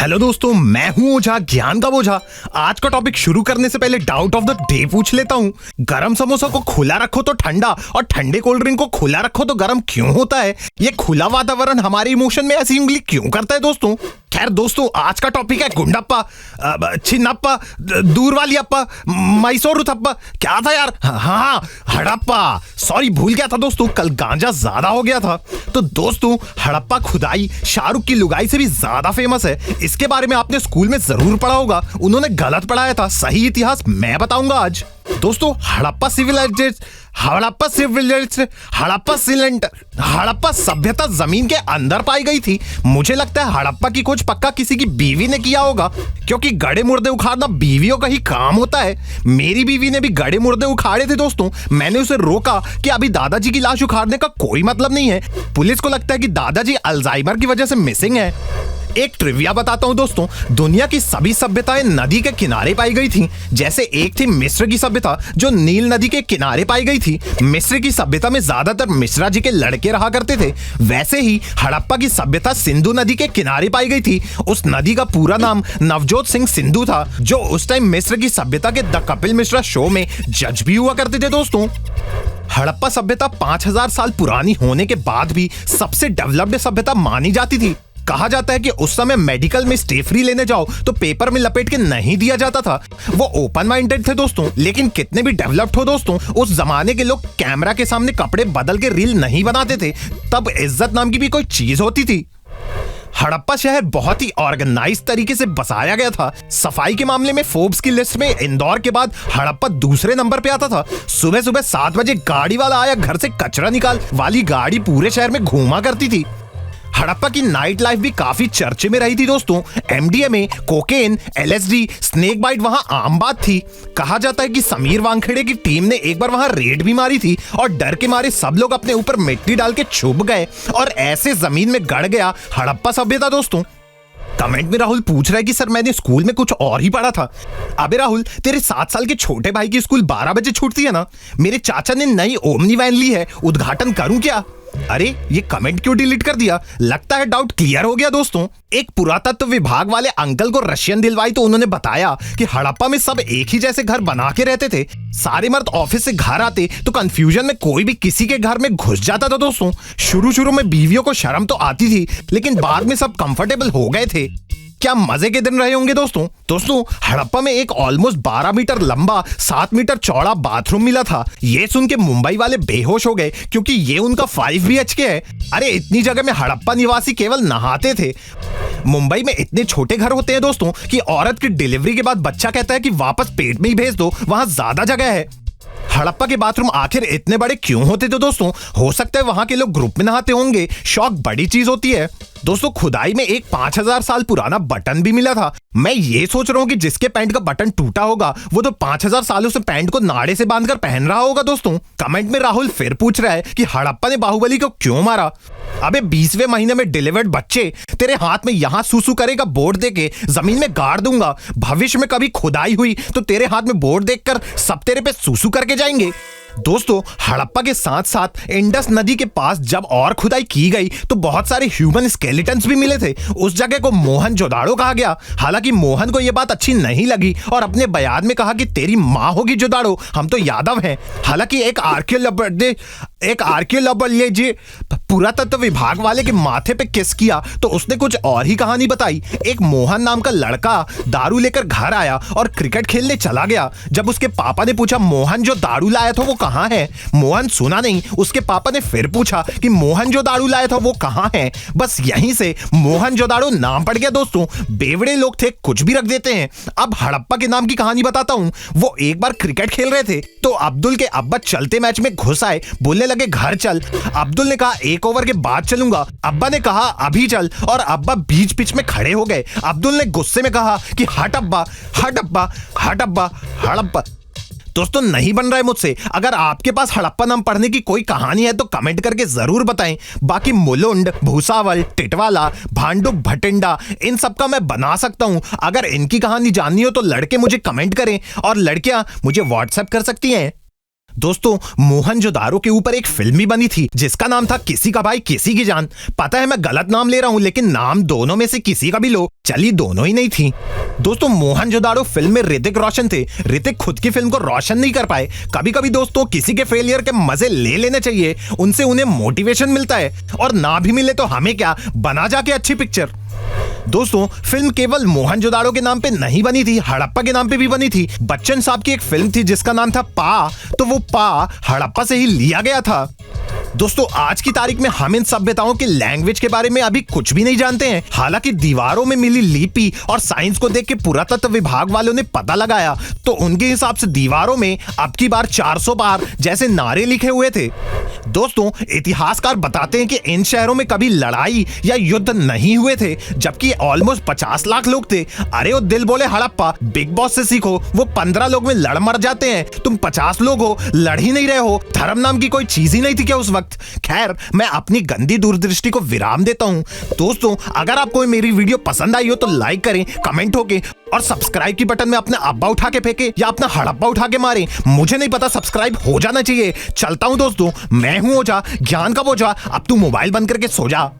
Hello दोस्तों, मैं हूं ओझा, ज्ञान का बोझा। आज का टॉपिक शुरू करने से पहले डाउट ऑफ द डे पूछ लेता हूं। गरम समोसा को खुला रखो तो ठंडा और ठंडे कोल्ड ड्रिंक को खुला रखो तो गरम क्यों होता है? ये खुला वातावरण हमारे इमोशन में ऐसी उंगली क्यों करता है दोस्तों? खैर दोस्तों, आज का टॉपिक है गुंडप्पा, छिन्नप्पा, दूर वाली अप्पा, मैसूर उथप्पा। क्या था यार? हाँ, हड़प्पा। सॉरी, भूल गया था दोस्तों, कल गांजा ज्यादा हो गया था। तो दोस्तों, हड़प्पा खुदाई शाहरुख की लुगाई से भी ज्यादा फेमस है। इसके बारे में आपने स्कूल में जरूर पढ़ा होगा। उन्होंने गलत पढ़ाया था, सही इतिहास मैं बताऊंगा आज। दोस्तों, हड़प्पा सभ्यता जमीन के अंदर पाई गई थी। मुझे लगता है हड़प्पा की खोज पक्का किसी की बीवी ने किया होगा, क्योंकि गड़े मुर्दे उखाड़ना बीवियों का ही काम होता है। मेरी बीवी ने भी गड़े मुर्दे उखाड़े थे दोस्तों। मैंने उसे रोका कि अभी दादाजी की लाश उखाड़ने का कोई मतलब नहीं है। पुलिस को लगता है कि दादाजी अल्जाइमर की वजह से मिसिंग है। एक ट्रिविया बताता हूं दोस्तों, दुनिया की सभी सभ्यताएं नदी के किनारे पाई गई थी। जैसे एक थी मिस्र की सभ्यता जो नील नदी के किनारे पाई गई थी। मिस्र की सभ्यता में ज्यादातर मिश्रा जी के लड़के रहा करते थे। वैसे ही हड़प्पा की सभ्यता सिंधु नदी के किनारे पाई गई थी। उस नदी का पूरा नाम नवजोत सिंह सिंधु था, जो उस टाइम मिस्र की सभ्यता के द कपिल मिश्रा शो में जज भी हुआ करते थे दोस्तों। हड़प्पा सभ्यता 5000 साल पुरानी होने के बाद भी सबसे डेवलप्ड सभ्यता मानी जाती थी। कहा जाता है कि उस समय मेडिकल में स्टे फ्री लेने जाओ तो पेपर में लपेट के नहीं दिया जाता था। वो ओपन माइंडेड थे दोस्तों। लेकिन कितने भी डेवलप्ड हो दोस्तों, उस जमाने के लोग कैमरा के सामने कपड़े बदल के रील नहीं बनाते थे। तब इज्जत नाम की भी कोई चीज होती थी। हड़प्पा शहर बहुत ही ऑर्गेनाइज तरीके से बसाया गया था। सफाई के मामले में फोर्ब्स की लिस्ट में इंदौर के बाद हड़प्पा दूसरे नंबर पे आता था। सुबह सुबह 7 बजे गाड़ी वाला आया घर से कचरा निकाल वाली गाड़ी पूरे शहर में घूमा करती थी। हड़प्पा की नाइट लाइफ भी काफी चर्चे में रही थी दोस्तों। MDMA, cocaine, LSD, snake bite वहां आम बात थी। कहा जाता है कि समीर वानखेड़े की टीम ने एक बार वहां रेड भी मारी थी और डर के मारे सब लोग अपने ऊपर मिट्टी डाल के छुप गए और ऐसे जमीन में गड़ गया हड़प्पा सभ्यता दोस्तों। कमेंट में राहुल पूछ रहा है कि सर मैंने स्कूल में कुछ और ही पढ़ा था। अबे राहुल, तेरे 7 साल के छोटे भाई की स्कूल 12 बजे छूटती है ना। मेरे चाचा ने नई ओमनी वैन ली है, उद्घाटन करूं क्या? अरे, ये कमेंट क्यों डिलीट कर दिया? लगता है डाउट क्लियर हो गया दोस्तों। एक पुरातत्व विभाग वाले अंकल को रशियन दिलवाई तो उन्होंने बताया कि हड़प्पा में सब एक ही जैसे घर बना के रहते थे। सारे मर्द ऑफिस से घर आते तो कंफ्यूजन में कोई भी किसी के घर में घुस जाता था दोस्तों। शुरू में बीवियों को शर्म तो आती थी, लेकिन बाद में सब कंफर्टेबल हो गए थे। क्या मजे के दिन रहे होंगे दोस्तों। हड़प्पा में एक ऑलमोस्ट 12 मीटर लंबा 7 मीटर चौड़ा बाथरूम मिला था। ये सुन के मुंबई वाले बेहोश हो गए, क्योंकि ये उनका 5 BHK है। अरे, इतनी जगह में हड़प्पा निवासी केवल नहाते थे। मुंबई में इतने छोटे घर होते हैं दोस्तों कि औरत की डिलीवरी के बाद बच्चा कहता है कि वापस पेट में ही भेज दो, वहां ज्यादा जगह है। हड़प्पा के बाथरूम आखिर इतने बड़े क्यों होते थे दोस्तों? हो सकता है वहां के लोग ग्रुप में नहाते होंगे। शौक बड़ी चीज होती है दोस्तों। खुदाई में एक 5000 साल पुराना बटन भी मिला था। मैं ये सोच रहा हूँ कि जिसके पैंट का बटन टूटा होगा वो तो 5000 सालों से पैंट को नाड़े से बांधकर पहन रहा होगा दोस्तों। कमेंट में राहुल फिर पूछ रहा है कि हड़प्पा ने बाहुबली को क्यों मारा? अबे, 20वें महीने में डिलीवर्ड बच्चे तेरे हाथ में यहाँ सूसू करेगा बोर्ड देके जमीन में गाड़ दूंगा। भविष्य में कभी खुदाई हुई तो तेरे हाथ में बोर्ड देखकर सब तेरे पे सूसू करके जाएंगे। दोस्तों, हड़प्पा के साथ साथ इंडस नदी के पास जब और खुदाई की गई तो बहुत सारे ह्यूमन स्केलेटन्स भी मिले थे। उस जगह को मोहनजोदाड़ो कहा गया। हालांकि मोहन को यह बात अच्छी नहीं लगी और अपने बयान में कहा कि तेरी माँ होगी जोदाड़ो, हम तो यादव हैं। हालांकि एक आर्कियोलॉजी पुरातत्व विभाग वाले के माथे पे किस किया तो उसने कुछ और ही कहानी बताई। एक मोहन नाम का लड़का दारू लेकर घर आया और क्रिकेट खेलने चला गया। जब उसके पापा ने पूछा मोहन जो दारू लाया था वो कहाँ है, मोहन सुना नहीं। उसके पापा ने फिर पूछा कि मोहन जो दारू लाया था वो कहाँ है। बस यहीं से मोहनजोदाड़ो नाम पड़ गया दोस्तों। बेवड़े लोग थे, कुछ भी रख देते हैं। अब हड़प्पा के नाम की कहानी बताता हूँ। वो एक बार क्रिकेट खेल रहे थे तो अब्दुल के अब्बा चलते मैच में घुस आए, बोलने लगे घर चल। अब्दुल ने कहा 1 ओवर के बाद चलूंगा। अब्बा ने कहा अभी चल और अब्बा बीच पिच में खड़े हो गए। अब्दुल ने गुस्से में कहा कि हट अब्बा, हट अब्बा, हट अब्बा, हड़प्पा। दोस्तों, नहीं बन रहा है मुझसे। अगर आपके पास हड़प्पा नाम पढ़ने की कोई कहानी है तो कमेंट करके जरूर बताएं। बाकी मुलुंड, भूसावल, टिटवाला, भांडुप, भटिंडा, इन सब का मैं बना सकता हूं। अगर इनकी कहानी जाननी हो तो लड़के मुझे कमेंट करें और लड़कियां मुझे व्हाट्सएप कर सकती हैं। दोस्तों मोहनजोदाड़ो के ऊपर एक फिल्म भी बनी थी जिसका नाम था किसी का भाई किसी की जान। पता है मैं गलत नाम ले रहा हूं, लेकिन नाम दोनों में से किसी का भी लो, चली दोनों ही नहीं थी। दोस्तों मोहनजोदाड़ो फिल्म में ऋतिक रोशन थे। ऋतिक खुद की फिल्म को रोशन नहीं कर पाए। कभी कभी दोस्तों किसी के फेलियर के मजे ले लेने चाहिए, उनसे उन्हें मोटिवेशन मिलता है, और ना भी मिले तो हमें क्या, बना जाके अच्छी पिक्चर। दोस्तों फिल्म केवल मोहनजोदाड़ो के नाम पे नहीं बनी थी, हड़प्पा के नाम पे भी बनी थी। बच्चन साहब की एक फिल्म थी जिसका नाम था पा, तो वो पा हड़प्पा से ही लिया गया था। दोस्तों आज की तारीख में हम इन सभ्यताओं के लैंग्वेज के बारे में अभी कुछ भी नहीं जानते हैं। हालांकि दीवारों में मिली लिपि और साइंस को देख के पुरातत्व विभाग वालों ने पता लगाया, तो उनके हिसाब से दीवारों में अब की बार 400 बार जैसे नारे लिखे हुए थे। दोस्तों इतिहासकार बताते हैं कि इन शहरों में कभी लड़ाई या युद्ध नहीं हुए थे, जबकि ऑलमोस्ट 50 लाख लोग थे। अरे वो दिल बोले हड़प्पा, बिग बॉस से सीखो, वो 15 लोग में लड़ मर जाते हैं, तुम 50 लोग हो, लड़ ही नहीं रहे हो। धर्म नाम की कोई चीज ही नहीं थी क्या उस वक्त? खैर मैं अपनी गंदी दूरदृष्टि को विराम देता हूं। दोस्तों अगर आपको मेरी वीडियो पसंद आई हो तो लाइक करें, कमेंट होके, और सब्सक्राइब की बटन में अपना अब्बा उठा के फेंके या अपना हड़प्पा उठा के मारे, मुझे नहीं पता, सब्सक्राइब हो जाना चाहिए। चलता हूं दोस्तों, मैं हूं ओझा, ज्ञान का बोझा। अब तू मोबाइल बंद करके सो जा।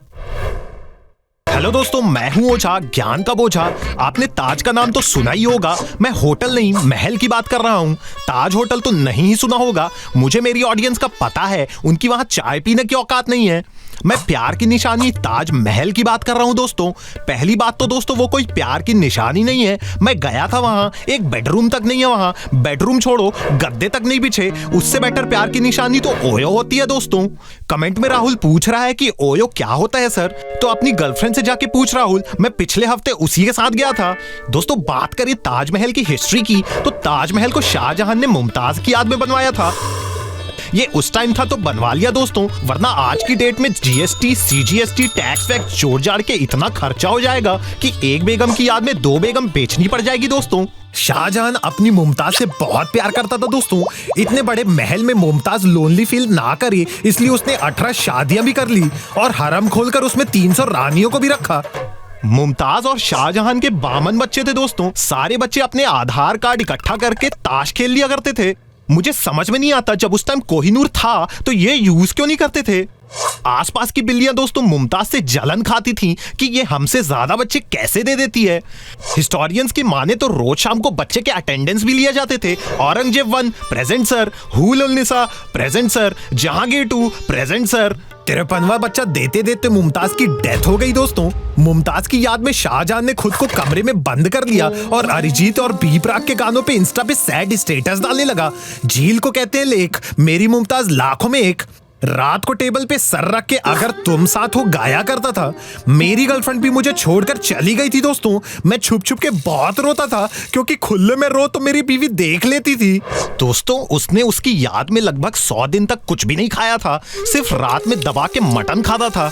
हेलो दोस्तों, मैं हूं ओझा, ज्ञान का बोझा। आपने ताज का नाम तो सुना ही होगा। मैं होटल नहीं महल की बात कर रहा हूं। ताज होटल तो नहीं ही सुना होगा। मुझे मेरी ऑडियंस का पता है, उनकी वहां चाय पीने की औकात नहीं है। मैं प्यार की निशानी ताज महल की बात कर रहा हूं दोस्तों। पहली बात तो दोस्तों वो कोई प्यार की निशानी नहीं है। मैं गया था वहां, एक बेडरूम तक नहीं है वहां। बेडरूम छोड़ो, गद्दे तक नहीं बिछे। उससे बेटर प्यार की निशानी तो ओयो होती है दोस्तों। कमेंट में राहुल पूछ रहा है कि ओयो क्या होता है सर, तो अपनी गर्लफ्रेंड से जाके पूछ राहुल। मैं पिछले हफ्ते उसी के साथ गया था। दोस्तों बात करें ताजमहल की हिस्ट्री की, तो ताजमहल को शाहजहां ने मुमताज की याद में बनवाया था। ये उस टाइम था तो बनवा लिया दोस्तों, वरना आज की डेट में जीएसटी, सीजीएसटी, टैक्स वैक्स जोड़ जाड़ के इतना खर्चा हो जाएगा कि एक बेगम की याद में 2 बेगम बेचनी पड़ जाएगी दोस्तों। शाहजहां अपनी मुमताज से बहुत प्यार करता था दोस्तों। इतने बड़े महल में मुमताज लोनली फील ना करे, इसलिए उसने 18 शादियां भी कर ली और हरम खोलकर उसमें 300 रानियों को भी रखा। मुमताज और शाहजहां के 52 बच्चे थे दोस्तों। सारे बच्चे अपने आधार कार्ड इकट्ठा करके ताश खेल लिया करते थे। मुझे समझ में नहीं आता, जब उस टाइम कोहिनूर था तो ये यूज क्यों नहीं करते थे। आसपास की बिल्लियां दोस्तों मुमताज से जलन खाती थीं कि ये हमसे ज्यादा बच्चे कैसे दे देती है। हिस्टोरियंस की माने तो रोज शाम को बच्चे के अटेंडेंस भी लिए जाते थे। Aurangzeb 1 present sir, Hul ul Nisa present sir, Jahangir 2 present sir. 53वां बच्चा देते देते मुमताज की डेथ हो गई दोस्तों। मुमताज की याद में शाहजहां ने खुद को कमरे में बंद कर लिया और अरिजीत और बी प्राक के गानों पे इंस्टा पे सैड स्टेटस डालने लगा। झील को कहते हैं लेख, मेरी मुमताज लाखों में एक। रात को टेबल पे सर रख के अगर तुम साथ हो गाया करता था। मेरी गर्लफ्रेंड भी मुझे छोड़कर चली गई थी दोस्तों। मैं छुप छुप के बहुत रोता था, क्योंकि खुले में रो तो मेरी बीवी देख लेती थी। दोस्तों उसने उसकी याद में लगभग 100 दिन तक कुछ भी नहीं खाया था, सिर्फ रात में दबा के मटन खाता था।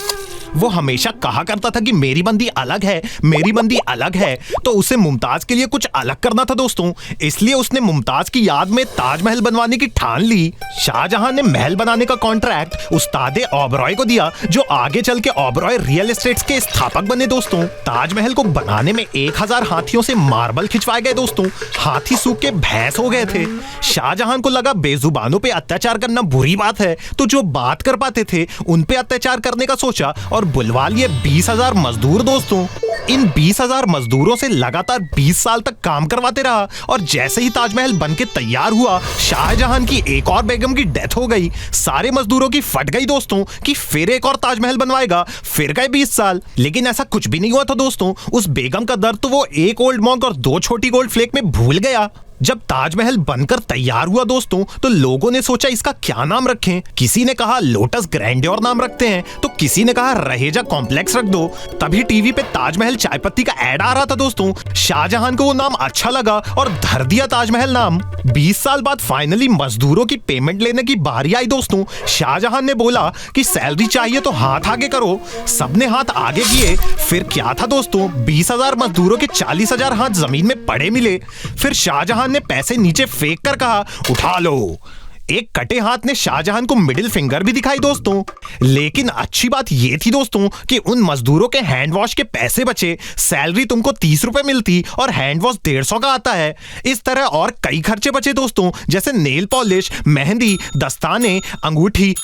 वो हमेशा कहा करता था कि मेरी बंदी अलग है, मेरी बंदी अलग है, तो उसे मुमताज के लिए कुछ अलग करना था दोस्तों। इसलिए उसने मुमताज की याद में ताजमहल बनवाने की ठान ली। शाहजहां ने महल बनाने का कॉन्ट्रैक्ट उस्ताद ओबरॉय को दिया, जो आगे चल के ओबरॉय रियल एस्टेट्स के स्थापक बने दोस्तों। ताजमहल को बनाने में 1000 हाथियों से मार्बल खिंचवाए गए दोस्तों। हाथी सूख के भैंस हो गए थे। शाहजहां को लगा बेजुबानों पे अत्याचार करना बुरी बात है, तो जो बात कर पाते थे उन पे अत्याचार करने का सोचा और बुलवा लिए 20,000 मजदूर दोस्तों। इन 20,000 मजदूरों से लगातार 20 साल तक काम करवाते रहा, और जैसे ही ताजमहल बनके तैयार हुआ, शाहजहां की एक और बेगम की डेथ हो गई। सारे मजदूरों की फट गई दोस्तों कि फिर एक और ताजमहल बनवाएगा। फिर गए 20 साल, लेकिन ऐसा कुछ भी नहीं हुआ था दोस्तों। उस बेगम का दर्द तो वो एक ओल्ड मॉन्क और 2 छोटी गोल्ड फ्लेक में भूल गया। जब ताजमहल बनकर तैयार हुआ दोस्तों, तो लोगों ने सोचा इसका क्या नाम रखें। किसी ने कहा लोटस ग्रैंडियोर नाम रखते हैं, तो किसी ने कहा रहेजा कॉम्प्लेक्स रख दो। तभी टीवी पे ताजमहल चाय पत्ती का ऐड आ रहा था दोस्तों। शाहजहां को वो नाम अच्छा लगा और धर दिया ताजमहल नाम। 20 साल बाद फाइनली मजदूरों की पेमेंट लेने की बारी आई दोस्तों। शाहजहां ने बोला कि सैलरी चाहिए तो हाथ आगे करो। सबने हाथ आगे किए। फिर क्या था दोस्तों, 20,000 मजदूरों के 40,000 हाथ जमीन में पड़े मिले। फिर शाहजहां ने पैसे नीचे फेंक कर कहा उठा लो। एक कटे हाथ ने शाहजहां को मिडिल फिंगर भी दिखाई दोस्तों। लेकिन अच्छी बात ये थी दोस्तों कि उन मजदूरों के हैंड वॉश के पैसे बचे, सैलरी तुमको 30 रुपए मिलती और हैंड वॉश 150 का आता है। इस तरह और कई खर्चे बचे दोस्तों, जैसे नेल पॉलिश, मेहंदी, दस्ताने, अंगूठी।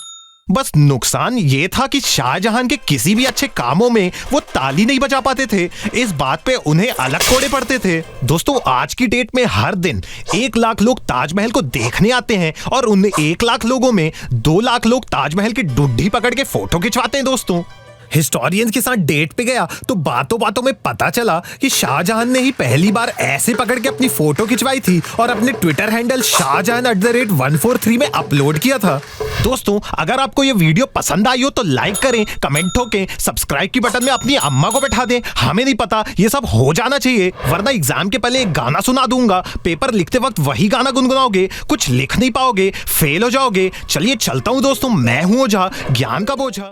बस नुकसान ये था कि शाहजहां के किसी भी अच्छे कामों में वो ताली नहीं बजा पाते थे। इस बात पे उन्हें अलग कोड़े पड़ते थे। दोस्तों आज की डेट में हर दिन 1 लाख लोग ताजमहल को देखने आते हैं और उन 1 लाख लोगों में 2 लाख लोग ताजमहल की डुड्डी पकड़ के फोटो खिंचवाते हैं दोस्तों। हिस्टोरियंस के साथ डेट पे गया तो बातों बातों में पता चला कि शाहजहां ने ही पहली बार ऐसे पकड़ के अपनी फोटो खिंचवाई थी और अपने ट्विटर हैंडल शाहजहां@143 में अपलोड किया था। दोस्तों अगर आपको ये वीडियो पसंद आई हो तो लाइक करें, कमेंट ठोकें, सब्सक्राइब की बटन में अपनी अम्मा को बैठा दें। हमें नहीं पता, ये सब हो जाना चाहिए, वरना एग्जाम के पहले एक गाना सुना दूंगा, पेपर लिखते वक्त वही गाना गुनगुनाओगे, कुछ लिख नहीं पाओगे, फेल हो जाओगे। चलिए चलता हूं दोस्तों, मैं हूं ओझा, ज्ञान का बोझा।